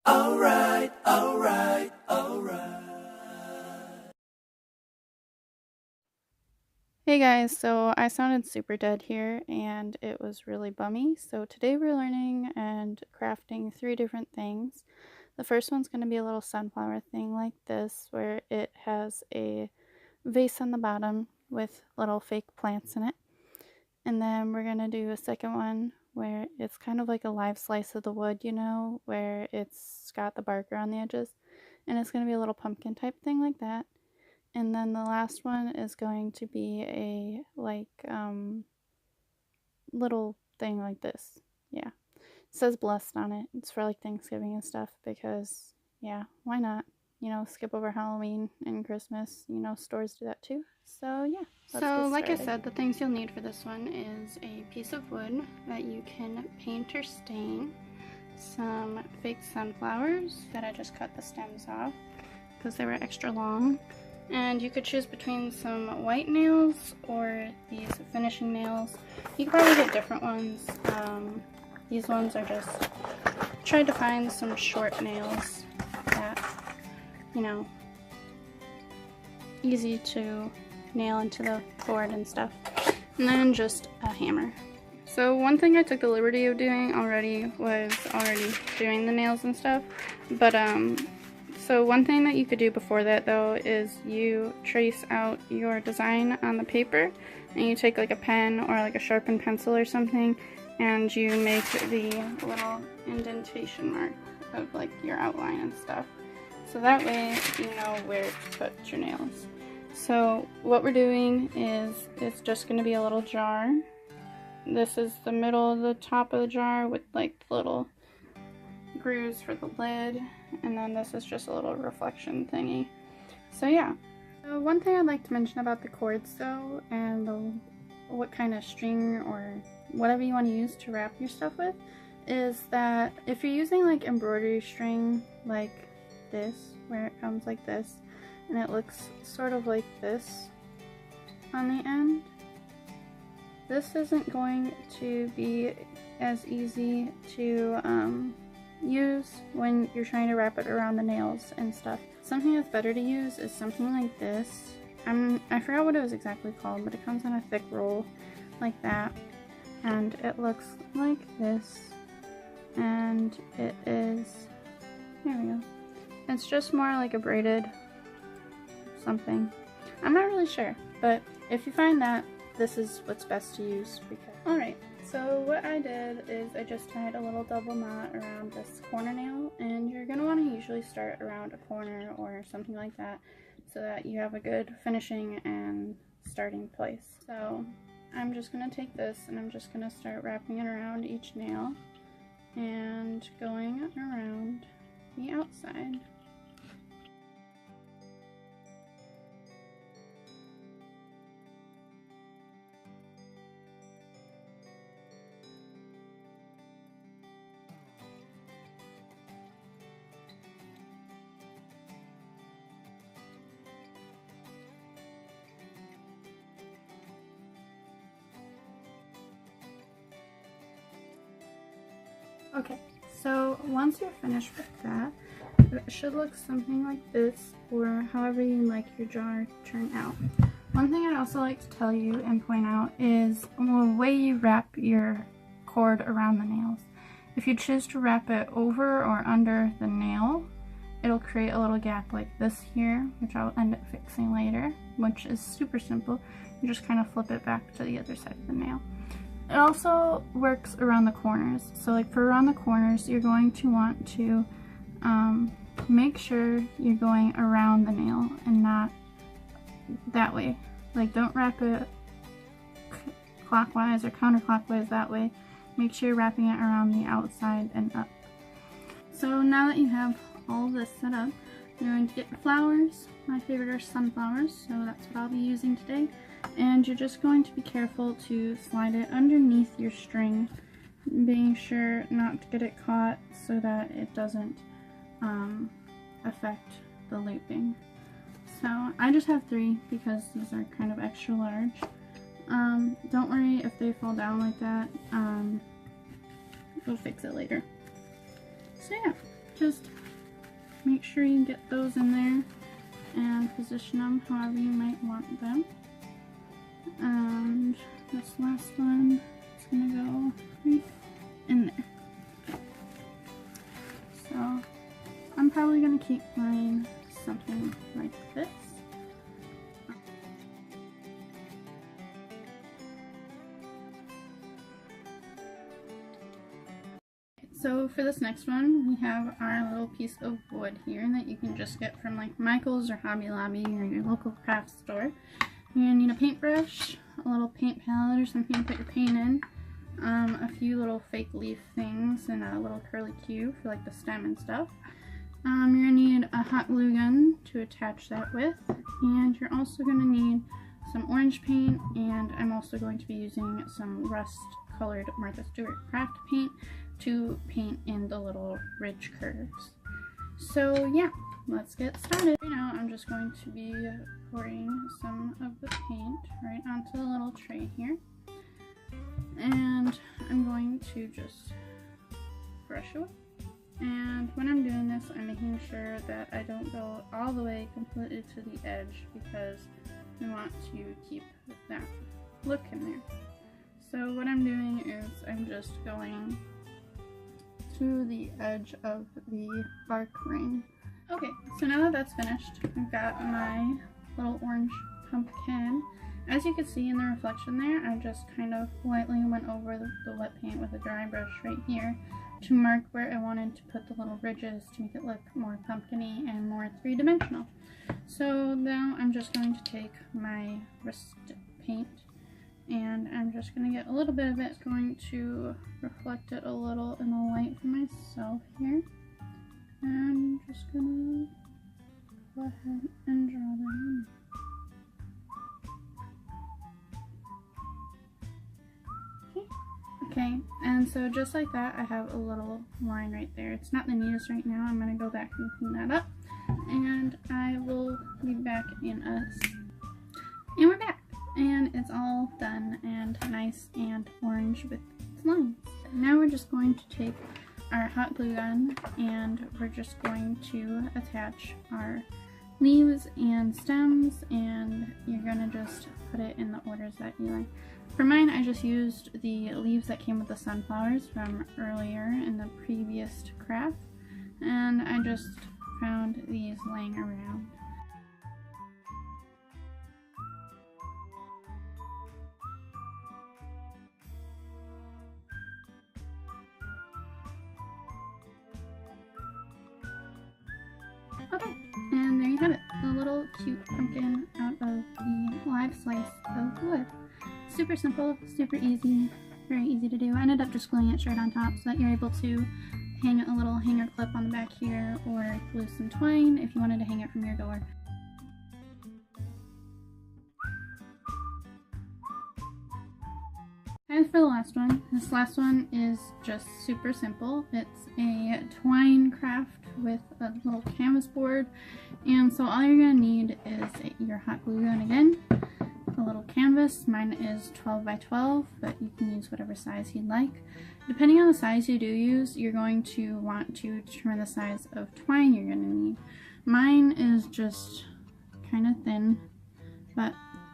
Alright, alright, alright. Hey guys, so I sounded super dead here and it was really bummy. So today we're learning and crafting 3 different things. The first one's going to be a little sunflower thing like this, where it has a vase on the bottom with little fake plants in it. And then we're going to do a second one where it's kind of like a live slice of the wood, you know, where it's got the bark around the edges. And it's going to be a little pumpkin type thing like that. And then the last one is going to be a little thing like this. Yeah. It says blessed on it. It's for like Thanksgiving and stuff because yeah, why not? You know, skip over Halloween and Christmas. You know, stores do that too. So yeah. So like I said, the things you'll need for this one is a piece of wood that you can paint or stain, some fake sunflowers that I just cut the stems off because they were extra long. And you could choose between some white nails or these finishing nails. You could probably get different ones. These ones are just, tried to find some short nails that, you know, easy to nail into the board and stuff. And then just a hammer. So one thing I took the liberty of doing already was doing the nails and stuff. But so one thing that you could do before that though is you trace out your design on the paper and you take like a pen or like a sharpened pencil or something and you make the little indentation mark of like your outline and stuff. So that way you know where to put your nails. So what we're doing is it's just going to be a little jar. This is the middle of the top of the jar with like little grooves for the lid, and then this is just a little reflection thingy. So yeah. So one thing I'd like to mention about the cords though, and what kind of string or whatever you want to use to wrap your stuff with, is that if you're using like embroidery string like this, where it comes like this, and it looks sort of like this on the end, this isn't going to be as easy to use when you're trying to wrap it around the nails and stuff. Something that's better to use is something like this. I forgot what it was exactly called, but it comes in a thick roll like that, and it looks like this, and it is, here we go, it's just more like a braided something. I'm not really sure, but if you find that, this is what's best to use. Alright, so what I did is I just tied a little double knot around this corner nail, and you're going to want to usually start around a corner or something like that so that you have a good finishing and starting place. So I'm just going to take this and I'm just going to start wrapping it around each nail and going around the outside. Okay, so once you're finished with that, it should look something like this, or however you like your jar to turn out. One thing I'd also like to tell you and point out is the way you wrap your cord around the nails. If you choose to wrap it over or under the nail, it'll create a little gap like this here, which I'll end up fixing later, which is super simple. You just kind of flip it back to the other side of the nail. It also works around the corners. So like for around the corners, you're going to want to make sure you're going around the nail and not that way. Like don't wrap it clockwise or counterclockwise that way. Make sure you're wrapping it around the outside and up. So now that you have all this set up, you're going to get your flowers. My favorite are sunflowers, so that's what I'll be using today. And you're just going to be careful to slide it underneath your string, being sure not to get it caught so that it doesn't affect the looping. So I just have 3 because these are kind of extra large. Don't worry if they fall down like that. We'll fix it later. So yeah, just sure you get those in there and position them however you might want them. And this last one is going to go right in there. So I'm probably going to keep mine something like this. So for this next one, we have our little piece of wood here that you can just get from like Michael's or Hobby Lobby or your local craft store. You're going to need a paintbrush, a little paint palette or something to put your paint in, a few little fake leaf things, and a little curly cue for like the stem and stuff. You're going to need a hot glue gun to attach that with, and you're also going to need some orange paint, and I'm also going to be using some rust colored Martha Stewart craft paint to paint in the little ridge curves. So yeah, let's get started. Right now I'm just going to be pouring some of the paint right onto the little tray here, and I'm going to just brush away. And when I'm doing this, I'm making sure that I don't go all the way completely to the edge because we want to keep that look in there. So what I'm doing is I'm just going to the edge of the bark ring. Okay, so now that that's finished, I've got my little orange pumpkin. As you can see in the reflection there, I just kind of lightly went over the wet paint with a dry brush right here to mark where I wanted to put the little ridges to make it look more pumpkin-y and more three-dimensional. So now I'm just going to take my wrist paint and I'm just going to get a little bit of it. It's going to reflect it a little in the light for myself here. And I'm just going to go ahead and draw that in. Okay, and so just like that, I have a little line right there. It's not the neatest right now. I'm going to go back and clean that up, and I will be back in and we're back, and it's all done and nice and orange with its lines. Now we're just going to take our hot glue gun and we're just going to attach our leaves and stems, and you're going to just put it in the orders that you like. For mine, I just used the leaves that came with the sunflowers from earlier in the previous craft, and I just found these laying around. Okay, and there you have it, a little cute pumpkin out of the live slice of wood. Super simple, super easy, very easy to do. I ended up just gluing it straight on top so that you're able to hang a little hanger clip on the back here, or glue some twine if you wanted to hang it from your door. As for the last one, this last one is just super simple. It's a twine craft with a little canvas board, and so all you're going to need is your hot glue gun again, a little canvas. Mine is 12 by 12, but you can use whatever size you'd like. Depending on the size you do use, you're going to want to determine the size of twine you're going to need. Mine is just kind of thin, but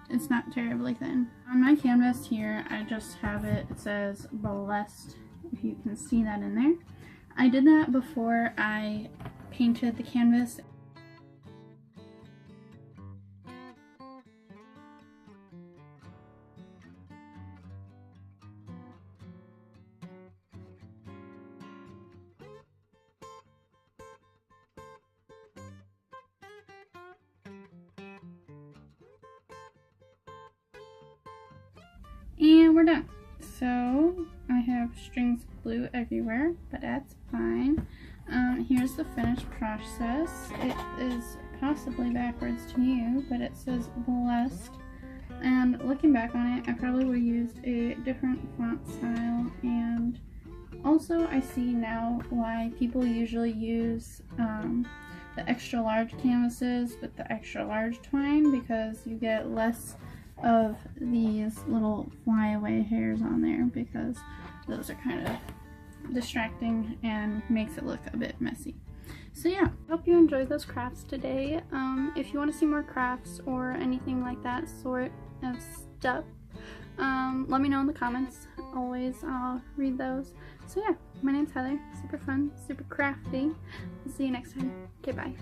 it's not terribly thin. On my canvas here, I just have it says blessed, if you can see that in there. I did that before I painted the canvas. And we're done. So I have strings of glue everywhere, but that's fine. Here's the finished process. It is possibly backwards to you, but it says blessed. And looking back on it, I probably would have used a different font style. And also I see now why people usually use the extra large canvases with the extra large twine, because you get less of these little flyaway hairs on there, because those are kind of distracting and makes it look a bit messy. So yeah, I hope you enjoyed those crafts today. If you want to see more crafts or anything like that sort of stuff, let me know in the comments. Always, I'll read those. So yeah, my name's Heather. Super fun, super crafty. See you next time. Okay, bye.